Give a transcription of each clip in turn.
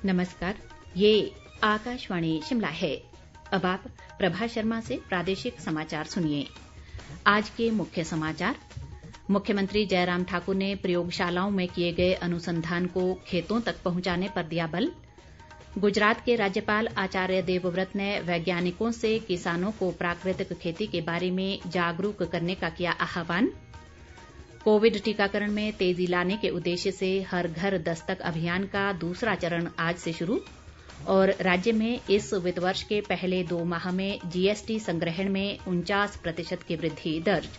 नमस्कार, ये आकाशवाणी शिमला है। अब आप प्रभा शर्मा से प्रादेशिक समाचार सुनिए। आज के मुख्य समाचार। मुख्यमंत्री जयराम ठाकुर ने प्रयोगशालाओं में किए गए अनुसंधान को खेतों तक पहुंचाने पर दिया बल। गुजरात के राज्यपाल आचार्य देवव्रत ने वैज्ञानिकों से किसानों को प्राकृतिक खेती के बारे में जागरूक करने का किया आह्वान। कोविड टीकाकरण में तेजी लाने के उद्देश्य से हर घर दस्तक अभियान का दूसरा चरण आज से शुरू। और राज्य में इस वित्त वर्ष के पहले 2 माह में जीएसटी संग्रहण में 49% की वृद्धि दर्ज।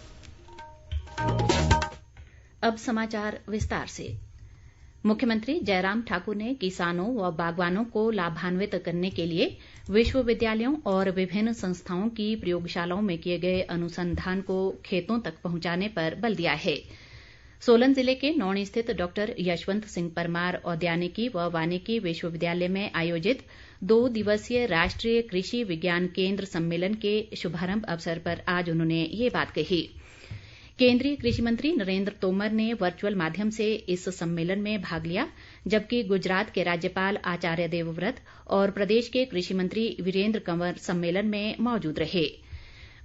अब समाचार विस्तार से। मुख्यमंत्री जयराम ठाकुर ने किसानों व बागवानों को लाभान्वित करने के लिए विश्वविद्यालयों और विभिन्न संस्थाओं की प्रयोगशालाओं में किए गए अनुसंधान को खेतों तक पहुंचाने पर बल दिया है। सोलन जिले के नौणी स्थित डॉक्टर यशवंत सिंह परमार औद्यानिकी व वानिकी विश्वविद्यालय में आयोजित 2 दिवसीय राष्ट्रीय कृषि विज्ञान केंद्र सम्मेलन के शुभारंभ अवसर पर आज उन्होंने ये बात कही। केंद्रीय कृषि मंत्री नरेंद्र तोमर ने वर्चुअल माध्यम से इस सम्मेलन में भाग लिया, जबकि गुजरात के राज्यपाल आचार्य देवव्रत और प्रदेश के कृषि मंत्री वीरेंद्र कंवर सम्मेलन में मौजूद रहे।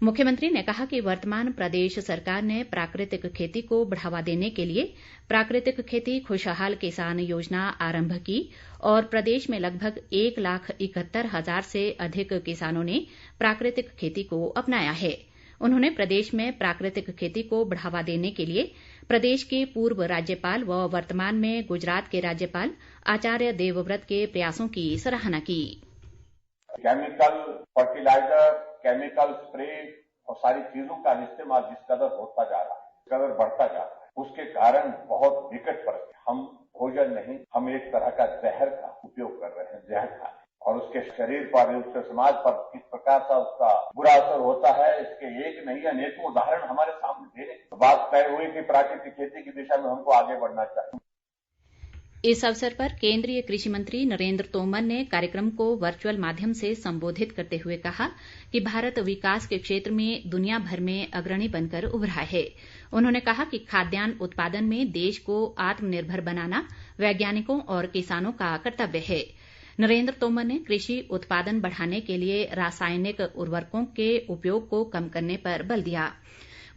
मुख्यमंत्री ने कहा कि वर्तमान प्रदेश सरकार ने प्राकृतिक खेती को बढ़ावा देने के लिए प्राकृतिक खेती खुशहाल किसान योजना आरंभ की और प्रदेश में लगभग 1,71,000 से अधिक किसानों ने प्राकृतिक खेती को अपनाया है। उन्होंने प्रदेश में प्राकृतिक खेती को बढ़ावा देने के लिए प्रदेश के पूर्व राज्यपाल व वर्तमान में गुजरात के राज्यपाल आचार्य देवव्रत के प्रयासों की सराहना की। केमिकल फर्टिलाइजर, केमिकल स्प्रे और सारी चीजों का इस्तेमाल जिस कदर होता जा रहा है, जिस कदर बढ़ता जा रहा है, उसके कारण बहुत विकट परिस्थिति। हम भोजन नहीं, हम एक तरह का जहर का उपयोग कर रहे हैं, जहर खा रहे हैं और उसके शरीर पर, उसके समाज पर किस प्रकार का उसका बुरा असर होता है, इसके एक नहीं अनेकों उदाहरण हमारे सामने दे। तो बात तय हुई कि प्राकृतिक खेती की दिशा में हमको आगे बढ़ना चाहिए। इस अवसर पर केंद्रीय कृषि मंत्री नरेंद्र तोमर ने कार्यक्रम को वर्चुअल माध्यम से संबोधित करते हुए कहा कि भारत विकास के क्षेत्र में दुनिया भर में अग्रणी बनकर उभरा है। उन्होंने कहा कि खाद्यान्न उत्पादन में देश को आत्मनिर्भर बनाना वैज्ञानिकों और किसानों का कर्तव्य है। नरेंद्र तोमर ने कृषि उत्पादन बढ़ाने के लिए रासायनिक उर्वरकों के उपयोग को कम करने पर बल दिया।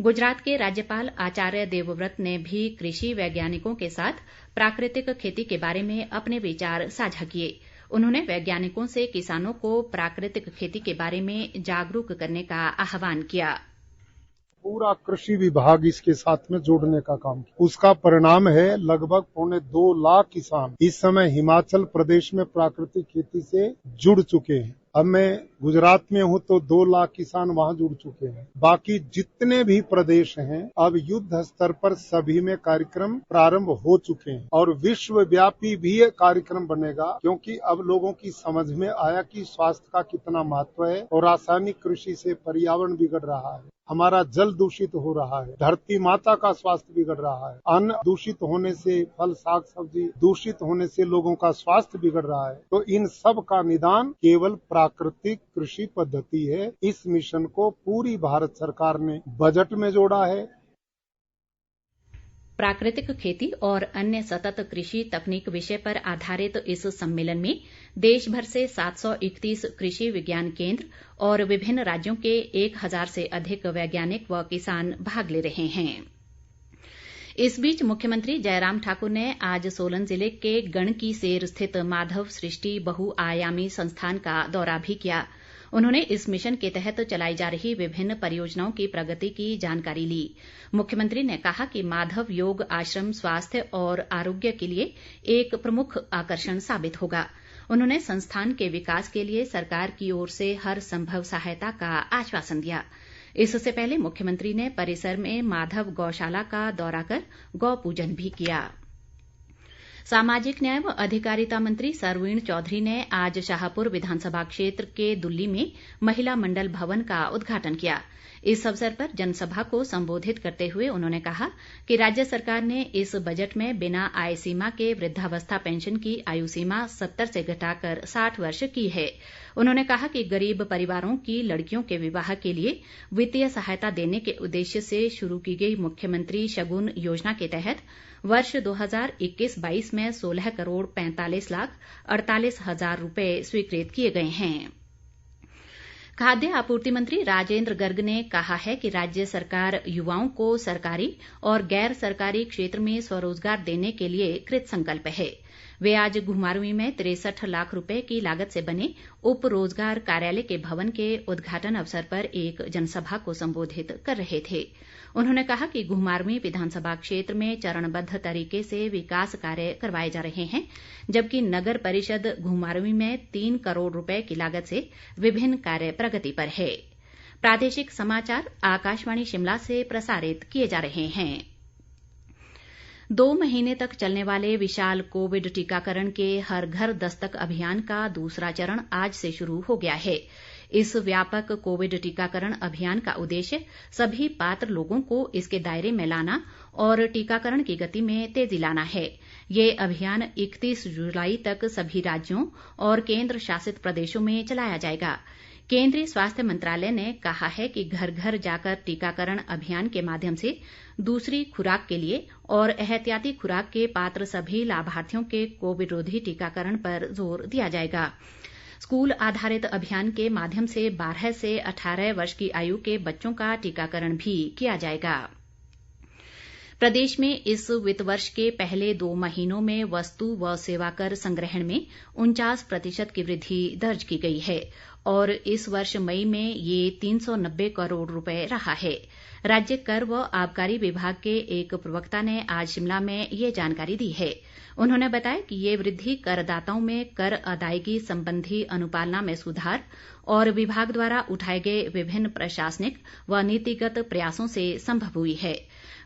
गुजरात के राज्यपाल आचार्य देवव्रत ने भी कृषि वैज्ञानिकों के साथ प्राकृतिक खेती के बारे में अपने विचार साझा किए। उन्होंने वैज्ञानिकों से किसानों को प्राकृतिक खेती के बारे में जागरूक करने का आह्वान किया। पूरा कृषि विभाग इसके साथ में जोड़ने का काम किया। उसका परिणाम है लगभग 2.25 लाख किसान इस समय हिमाचल प्रदेश में प्राकृतिक खेती से जुड़ चुके हैं। अब मैं गुजरात में हूं तो 2 लाख किसान वहां जुड़ चुके हैं। बाकी जितने भी प्रदेश हैं अब युद्ध स्तर पर सभी में कार्यक्रम प्रारंभ हो चुके हैं और विश्वव्यापी भी ये कार्यक्रम बनेगा, क्योंकि अब लोगों की समझ में आया कि स्वास्थ्य का कितना महत्व है और रासायनिक कृषि से पर्यावरण बिगड़ रहा है, हमारा जल दूषित हो रहा है, धरती माता का स्वास्थ्य बिगड़ रहा है, अन्न दूषित होने से, फल साग सब्जी दूषित होने से लोगों का स्वास्थ्य बिगड़ रहा है। तो इन सब का निदान केवल प्राकृतिक कृषि पद्धति है। इस मिशन को पूरी भारत सरकार ने बजट में जोड़ा है। प्राकृतिक खेती और अन्य सतत कृषि तकनीक विषय पर आधारित इस सम्मेलन में देश भर से 731 कृषि विज्ञान केंद्र और विभिन्न राज्यों के 1000 से अधिक वैज्ञानिक व किसान भाग ले रहे हैं। इस बीच मुख्यमंत्री जयराम ठाकुर ने आज सोलन जिले के गणकी सेर स्थित माधव सृष्टि बहुआयामी संस्थान का दौरा भी किया। उन्होंने इस मिशन के तहत चलाई जा रही विभिन्न परियोजनाओं की प्रगति की जानकारी ली। मुख्यमंत्री ने कहा कि माधव योग आश्रम स्वास्थ्य और आरोग्य के लिए एक प्रमुख आकर्षण साबित होगा। उन्होंने संस्थान के विकास के लिए सरकार की ओर से हर संभव सहायता का आश्वासन दिया। इससे पहले मुख्यमंत्री ने परिसर में माधव गौशाला का दौरा कर गौ पूजन भी किया। सामाजिक न्याय व अधिकारिता मंत्री सरवीण चौधरी ने आज शाहपुर विधानसभा क्षेत्र के दुल्ली में महिला मंडल भवन का उद्घाटन किया। इस अवसर पर जनसभा को संबोधित करते हुए उन्होंने कहा कि राज्य सरकार ने इस बजट में बिना आय सीमा के वृद्धावस्था पेंशन की आयु सीमा 70 से घटाकर 60 वर्ष की है। उन्होंने कहा कि गरीब परिवारों की लड़कियों के विवाह के लिए वित्तीय सहायता देने के उद्देश्य से शुरू की गई मुख्यमंत्री शगुन योजना के तहत वर्ष 2021-22 में 16 करोड़ 45 लाख 48 हजार रुपए स्वीकृत किए गए हैं। खाद्य आपूर्ति मंत्री राजेंद्र गर्ग ने कहा है कि राज्य सरकार युवाओं को सरकारी और गैर सरकारी क्षेत्र में स्वरोजगार देने के लिए कृत संकल्प है। वे आज घुमारवीं में 63 लाख रुपए की लागत से बने उप रोजगार कार्यालय के भवन के उद्घाटन अवसर पर एक जनसभा को संबोधित कर रहे थे। उन्होंने कहा कि घुमारवीं विधानसभा क्षेत्र में चरणबद्ध तरीके से विकास कार्य करवाए जा रहे हैं, जबकि नगर परिषद घुमारवीं में 3 करोड़ रुपए की लागत से विभिन्न कार्य प्रगति पर है। प्रादेशिक समाचार आकाशवाणी शिमला से प्रसारित किए जा रहे हैं। 2 महीने तक चलने वाले विशाल कोविड टीकाकरण के हर घर दस्तक अभियान का दूसरा चरण आज से शुरू हो गया है। इस व्यापक कोविड टीकाकरण अभियान का उद्देश्य सभी पात्र लोगों को इसके दायरे में लाना और टीकाकरण की गति में तेजी लाना है। ये अभियान 31 जुलाई तक सभी राज्यों और केंद्र शासित प्रदेशों में चलाया जाएगा। केंद्रीय स्वास्थ्य मंत्रालय ने कहा है कि घर घर जाकर टीकाकरण अभियान के माध्यम से दूसरी खुराक के लिए और एहतियाती खुराक के पात्र सभी लाभार्थियों के कोविड रोधी टीकाकरण पर जोर दिया जाएगा। स्कूल आधारित अभियान के माध्यम से 12 से 18 वर्ष की आयु के बच्चों का टीकाकरण भी किया जाएगा। प्रदेश में इस वित्त वर्ष के पहले 2 महीनों में वस्तु व सेवा कर संग्रहण में 49% की वृद्धि दर्ज की गई है और इस वर्ष मई में ये 390 करोड़ रुपए रहा है। राज्य कर व आबकारी विभाग के एक प्रवक्ता ने आज शिमला में ये जानकारी दी है। उन्होंने बताया कि ये वृद्धि करदाताओं में कर अदायगी संबंधी अनुपालना में सुधार और विभाग द्वारा उठाए गए विभिन्न प्रशासनिक व नीतिगत प्रयासों से संभव हुई है।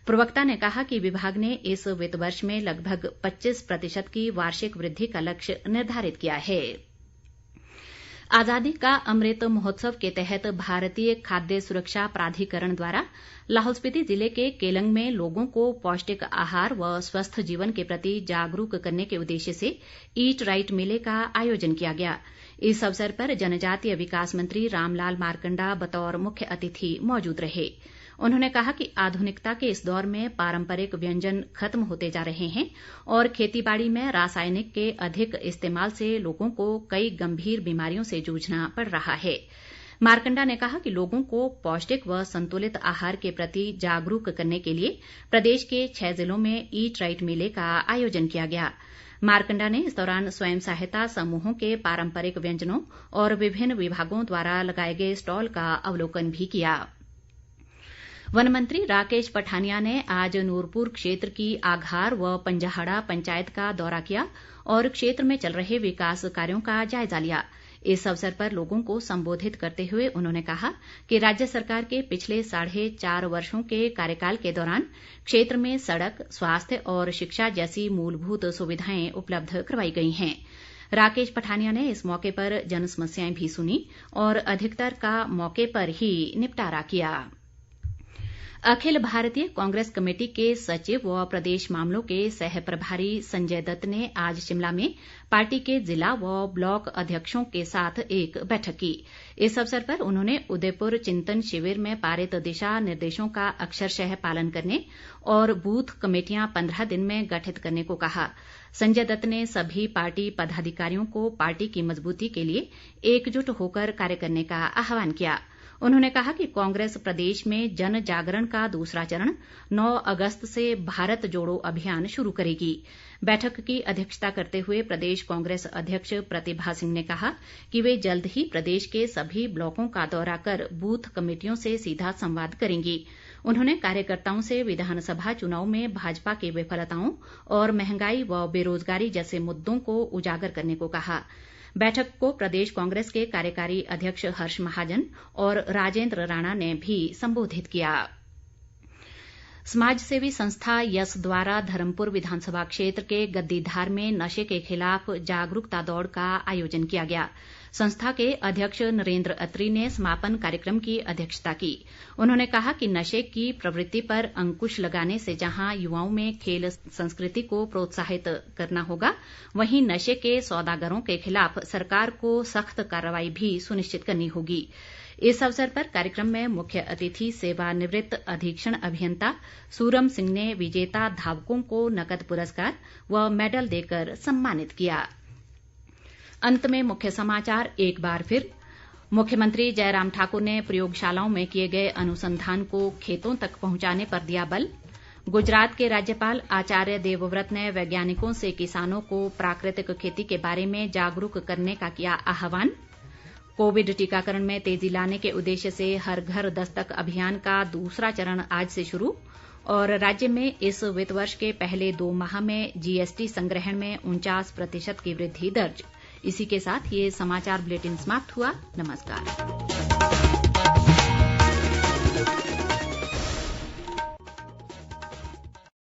प्रवक्ता ने कहा कि विभाग ने इस वित्त वर्ष में लगभग 25% की वार्षिक वृद्धि का लक्ष्य निर्धारित किया है। आजादी का अमृत महोत्सव के तहत भारतीय खाद्य सुरक्षा प्राधिकरण द्वारा लाहौल स्पीति जिले के केलंग में लोगों को पौष्टिक आहार व स्वस्थ जीवन के प्रति जागरूक करने के उद्देश्य से ईट राइट मेले का आयोजन किया गया। इस अवसर पर जनजातीय विकास मंत्री रामलाल मारकंडा बतौर मुख्य अतिथि मौजूद रहे। उन्होंने कहा कि आधुनिकता के इस दौर में पारंपरिक व्यंजन खत्म होते जा रहे हैं और खेतीबाड़ी में रासायनिक के अधिक इस्तेमाल से लोगों को कई गंभीर बीमारियों से जूझना पड़ रहा है। मारकंडा ने कहा कि लोगों को पौष्टिक व संतुलित आहार के प्रति जागरूक करने के लिए प्रदेश के 6 जिलों में ईट राइट मेले का आयोजन किया गया। मारकंडा ने इस दौरान स्वयं सहायता समूहों के पारंपरिक व्यंजनों और विभिन्न विभागों द्वारा लगाए गए स्टॉल का अवलोकन भी किया। वन मंत्री राकेश पठानिया ने आज नूरपुर क्षेत्र की आघार व पंजाहड़ा पंचायत का दौरा किया और क्षेत्र में चल रहे विकास कार्यों का जायजा लिया। इस अवसर पर लोगों को संबोधित करते हुए उन्होंने कहा कि राज्य सरकार के पिछले 4.5 वर्षों के कार्यकाल के दौरान क्षेत्र में सड़क, स्वास्थ्य और शिक्षा जैसी मूलभूत सुविधाएं उपलब्ध करवाई गई हैं। राकेश पठानिया ने इस मौके पर जन समस्याएं भी सुनी और अधिकतर का मौके पर ही निपटारा किया। अखिल भारतीय कांग्रेस कमेटी के सचिव व प्रदेश मामलों के सह प्रभारी संजय दत्त ने आज शिमला में पार्टी के जिला व ब्लॉक अध्यक्षों के साथ एक बैठक की। इस अवसर पर उन्होंने उदयपुर चिंतन शिविर में पारित दिशा निर्देशों का अक्षरशः पालन करने और बूथ कमेटियां 15 दिन में गठित करने को कहा। संजय दत्त ने सभी पार्टी पदाधिकारियों को पार्टी की मजबूती के लिए एकजुट होकर कार्य करने का आह्वान किया। उन्होंने कहा कि कांग्रेस प्रदेश में जन जागरण का दूसरा चरण 9 अगस्त से भारत जोड़ो अभियान शुरू करेगी। बैठक की अध्यक्षता करते हुए प्रदेश कांग्रेस अध्यक्ष प्रतिभा सिंह ने कहा कि वे जल्द ही प्रदेश के सभी ब्लॉकों का दौरा कर बूथ कमेटियों से सीधा संवाद करेंगी। उन्होंने कार्यकर्ताओं से विधानसभा चुनाव में भाजपा की विफलताओं और महंगाई व बेरोजगारी जैसे मुद्दों को उजागर करने को कहा। बैठक को प्रदेश कांग्रेस के कार्यकारी अध्यक्ष हर्ष महाजन और राजेंद्र राणा ने भी संबोधित किया। समाज सेवी संस्था यस द्वारा धर्मपुर विधानसभा क्षेत्र के गद्दीधार में नशे के खिलाफ जागरूकता दौड़ का आयोजन किया गया। संस्था के अध्यक्ष नरेंद्र अत्री ने समापन कार्यक्रम की अध्यक्षता की। उन्होंने कहा कि नशे की प्रवृत्ति पर अंकुश लगाने से जहां युवाओं में खेल संस्कृति को प्रोत्साहित करना होगा, वहीं नशे के सौदागरों के खिलाफ सरकार को सख्त कार्रवाई भी सुनिश्चित करनी होगी। इस अवसर पर कार्यक्रम में मुख्य अतिथि सेवानिवृत्त अधीक्षण अभियंता सूरम सिंह ने विजेता धावकों को नकद पुरस्कार व मेडल देकर सम्मानित किया। अंत में मुख्य समाचार एक बार फिर। मुख्यमंत्री जयराम ठाकुर ने प्रयोगशालाओं में किए गए अनुसंधान को खेतों तक पहुंचाने पर दिया बल। गुजरात के राज्यपाल आचार्य देवव्रत ने वैज्ञानिकों से किसानों को प्राकृतिक खेती के बारे में जागरूक करने का किया आह्वान। कोविड टीकाकरण में तेजी लाने के उद्देश्य से हर घर दस्तक अभियान का दूसरा चरण आज से शुरू। और राज्य में इस वित्त वर्ष के पहले 2 माह में जीएसटी संग्रहण में 49% की वृद्धि दर्ज। इसी के साथ ये समाचार बुलेटिन समाप्त हुआ। नमस्कार।